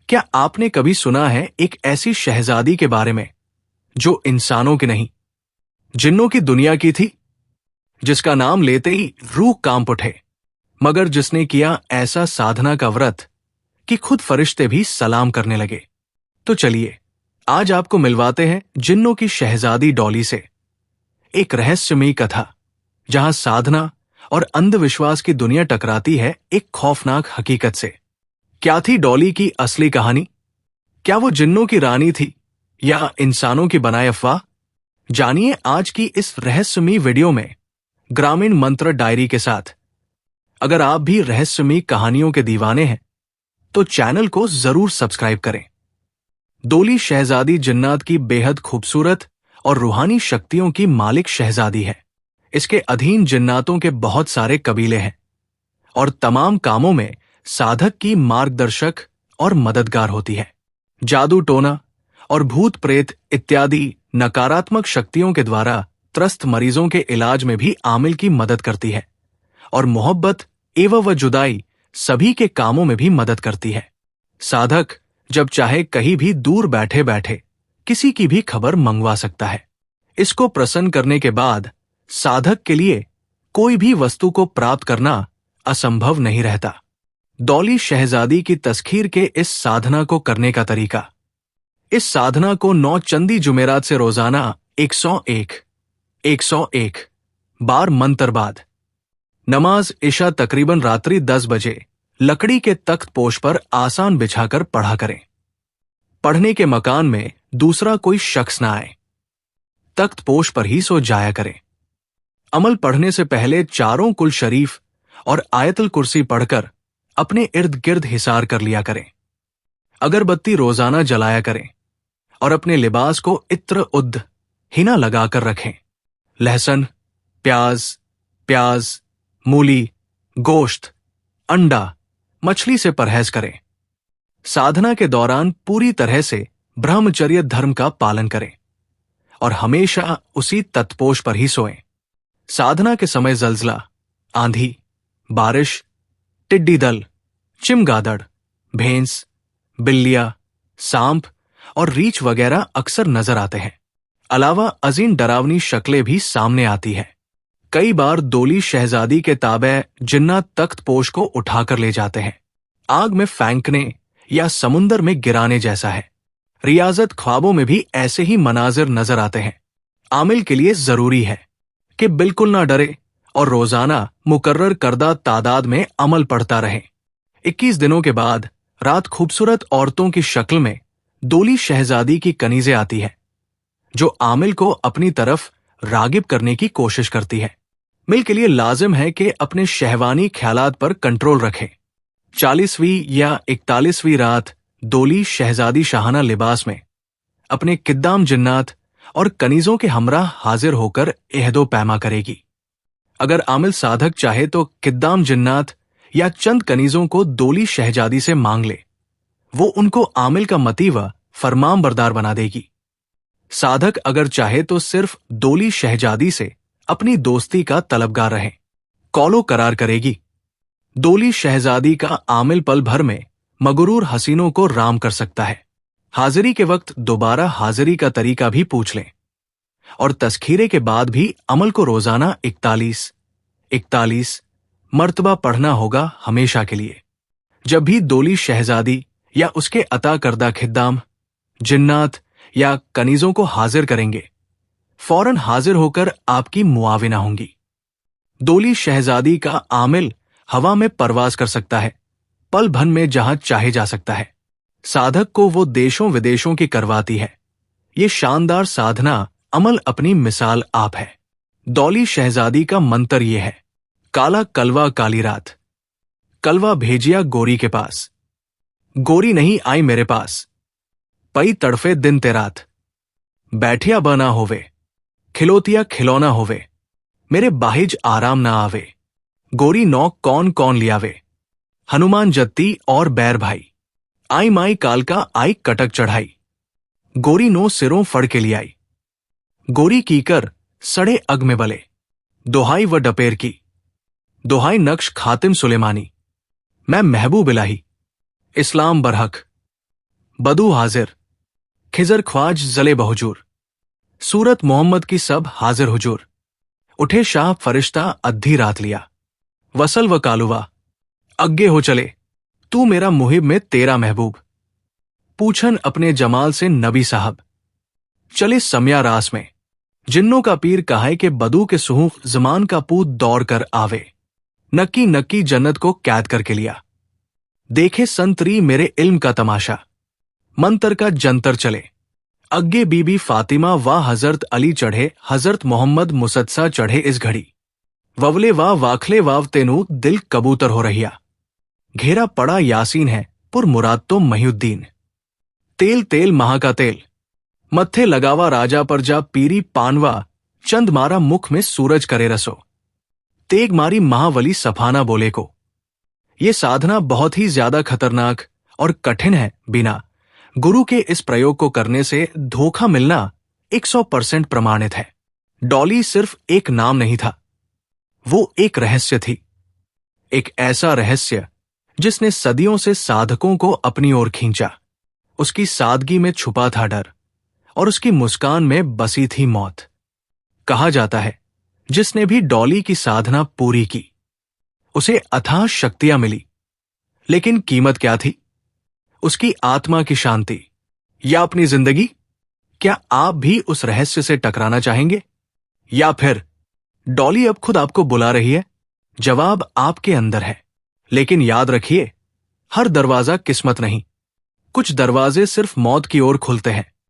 क्या आपने कभी सुना है एक ऐसी शहजादी के बारे में जो इंसानों की नहीं, जिन्नों की दुनिया की थी, जिसका नाम लेते ही रूह कांप उठे, मगर जिसने किया ऐसा साधना का व्रत कि खुद फरिश्ते भी सलाम करने लगे? तो चलिए आज आपको मिलवाते हैं जिन्नों की शहजादी डॉली से, एक रहस्यमयी कथा जहां साधना और अंधविश्वास की दुनिया टकराती है एक खौफनाक हकीकत से। क्या थी डॉली की असली कहानी? क्या वो जिन्नों की रानी थी या इंसानों की बनाई अफवाह? जानिए आज की इस रहस्यमयी वीडियो में ग्रामीण मंत्र डायरी के साथ। अगर आप भी रहस्यमयी कहानियों के दीवाने हैं तो चैनल को जरूर सब्सक्राइब करें। डोली शहजादी जिन्नात की बेहद खूबसूरत और रूहानी शक्तियों की मालिक शहजादी है। इसके अधीन जिन्नातों के बहुत सारे कबीले हैं और तमाम कामों में साधक की मार्गदर्शक और मददगार होती है। जादू टोना और भूत प्रेत इत्यादि नकारात्मक शक्तियों के द्वारा त्रस्त मरीजों के इलाज में भी आमिल की मदद करती है और मोहब्बत एवं व जुदाई सभी के कामों में भी मदद करती है। साधक जब चाहे कहीं भी दूर बैठे बैठे किसी की भी खबर मंगवा सकता है। इसको प्रसन्न करने के बाद साधक के लिए कोई भी वस्तु को प्राप्त करना असंभव नहीं रहता। डॉली शहजादी की तस्खीर के इस साधना को करने का तरीका। इस साधना को 9 चंदी जुमेरात से रोजाना 101 बार मंत्र बाद नमाज इशा तकरीबन रात्रि 10 बजे लकड़ी के तख्त पोश पर आसान बिछाकर पढ़ा करें। पढ़ने के मकान में दूसरा कोई शख्स ना आए। तख्त पोश पर ही सो जाया करें। अमल पढ़ने से पहले चारों कुल शरीफ और आयतुल कुर्सी पढ़कर अपने इर्द गिर्द हिसार कर लिया करें। अगरबत्ती रोजाना जलाया करें और अपने लिबास को इत्र उद्द हिना लगाकर रखें। लहसुन, प्याज, मूली, गोश्त, अंडा, मछली से परहेज करें। साधना के दौरान पूरी तरह से ब्रह्मचर्य धर्म का पालन करें और हमेशा उसी तत्पोष पर ही सोएं। साधना के समय जल्जला, आंधी, बारिश, टिड्डी दल, चिमगादड़, भैंस, बिल्लियां, सांप और रीछ वगैरह अक्सर नजर आते हैं। अलावा अजीम डरावनी शक्लें भी सामने आती है। कई बार डोली शहजादी के ताबे जिन्नात तख्त पोश को उठाकर ले जाते हैं। आग में फेंकने या समुंदर में गिराने जैसा है। रियाजत ख्वाबों में भी ऐसे ही मनाजिर नजर आते हैं। आमिल के लिए जरूरी है कि बिल्कुल ना डरे और रोजाना मुकर्रर करदा तादाद में अमल पढ़ता रहे। 21 दिनों के बाद रात खूबसूरत औरतों की शक्ल में डोली शहजादी की कनीजें आती है जो आमिल को अपनी तरफ रागिब करने की कोशिश करती है। मिल के लिए लाजिम है कि अपने शहवानी ख्यालात पर कंट्रोल रखें। 40वीं या 41वीं रात डोली शहजादी शाहाना लिबास में अपने किद्दाम जिन्नात और कनीजों के हमराह हाजिर होकर एहदो पैमा करेगी। अगर आमिल साधक चाहे तो किद्दाम जिन्नात या चंद कनीजों को डोली शहजादी से मांग ले, वो उनको आमिल का मती व फरमान बरदार बना देगी। साधक अगर चाहे तो सिर्फ डोली शहजादी से अपनी दोस्ती का तलबगार रहे, कौलो करार करेगी। डोली शहजादी का आमिल पल भर में मगरूर हसीनों को राम कर सकता है। हाजिरी के वक्त दोबारा हाजिरी का तरीका भी पूछ लें और तस्खीरे के बाद भी अमल को रोजाना 41 मर्तबा पढ़ना होगा हमेशा के लिए। जब भी डोली शहजादी या उसके अता करदा खिद्दाम, जिन्नात या कनीजों को हाजिर करेंगे, फौरन हाजिर होकर आपकी मुआविना होंगी। डोली शहजादी का आमिल हवा में परवाज कर सकता है, पल भर में जहां चाहे जा सकता है। साधक को वो देशों विदेशों की करवाती है। ये शानदार साधना अमल अपनी मिसाल आप है। डोली शहजादी का मंत्र ये है: काला कलवा काली रात, कलवा भेजिया गोरी के पास, गोरी नहीं आई मेरे पास, पई तड़फे दिन ते रात, बैठिया बना होवे, खिलोतिया खिलौना होवे, मेरे बाहिज आराम ना आवे, गोरी नौक कौन कौन लियावे, हनुमान जत्ती और बैर भाई, आई माई काल का आई कटक चढ़ाई, गोरी नो सिरों फड़ के लियाई, गोरी कीकर सड़े अग में बले, दोहाई व डपेर की, दोहाई नक्श खातिम सुलेमानी, मैं महबूब इलाही, इस्लाम बरहक, बदू हाजिर, खिजर ख्वाज जले बहुजूर, सूरत मोहम्मद की सब हाजिर हुजूर। उठे शाह फरिश्ता अद्धी रात लिया, वसल व कालुवा, अग्गे हो चले, तू मेरा मुहिब में तेरा महबूब। पूछन अपने जमाल से नबी साहब, चले सम्या रास में, जिन्नों का पीर कहाए के बदू के सुहूफ जमान का पूत दौड़ कर आवे, नक्की नक्की जन्नत को कैद करके लिया। देखे संतरी मेरे इल्म का तमाशा, मंतर का जंतर चले, अग्गे बीबी फातिमा व हजरत अली चढ़े, हजरत मोहम्मद मुसद्सा चढ़े इस घड़ी। ववले वा वाखले वाव तेनू दिल कबूतर हो रहिया, घेरा पड़ा यासीन है पुर मुराद तो महीउद्दीन। तेल तेल महा का तेल, मत्थे लगावा राजा पर जा पीरी पानवा, चंद मारा मुख में सूरज करे रसो। तेग मारी महावली सफाना बोले को, ये साधना बहुत ही ज्यादा खतरनाक और कठिन है, बिना गुरु के इस प्रयोग को करने से धोखा मिलना 100% प्रमाणित है। डॉली सिर्फ एक नाम नहीं था, वो एक रहस्य थी, एक ऐसा रहस्य जिसने सदियों से साधकों को अपनी ओर खींचा। उसकी सादगी में छुपा था डर और उसकी मुस्कान में बसी थी मौत। कहा जाता है जिसने भी डॉली की साधना पूरी की उसे अथाह शक्तियां मिली, लेकिन कीमत क्या थी? उसकी आत्मा की शांति या अपनी जिंदगी? क्या आप भी उस रहस्य से टकराना चाहेंगे, या फिर डॉली अब खुद आपको बुला रही है? जवाब आपके अंदर है, लेकिन याद रखिए, हर दरवाजा किस्मत नहीं, कुछ दरवाजे सिर्फ मौत की ओर खुलते हैं।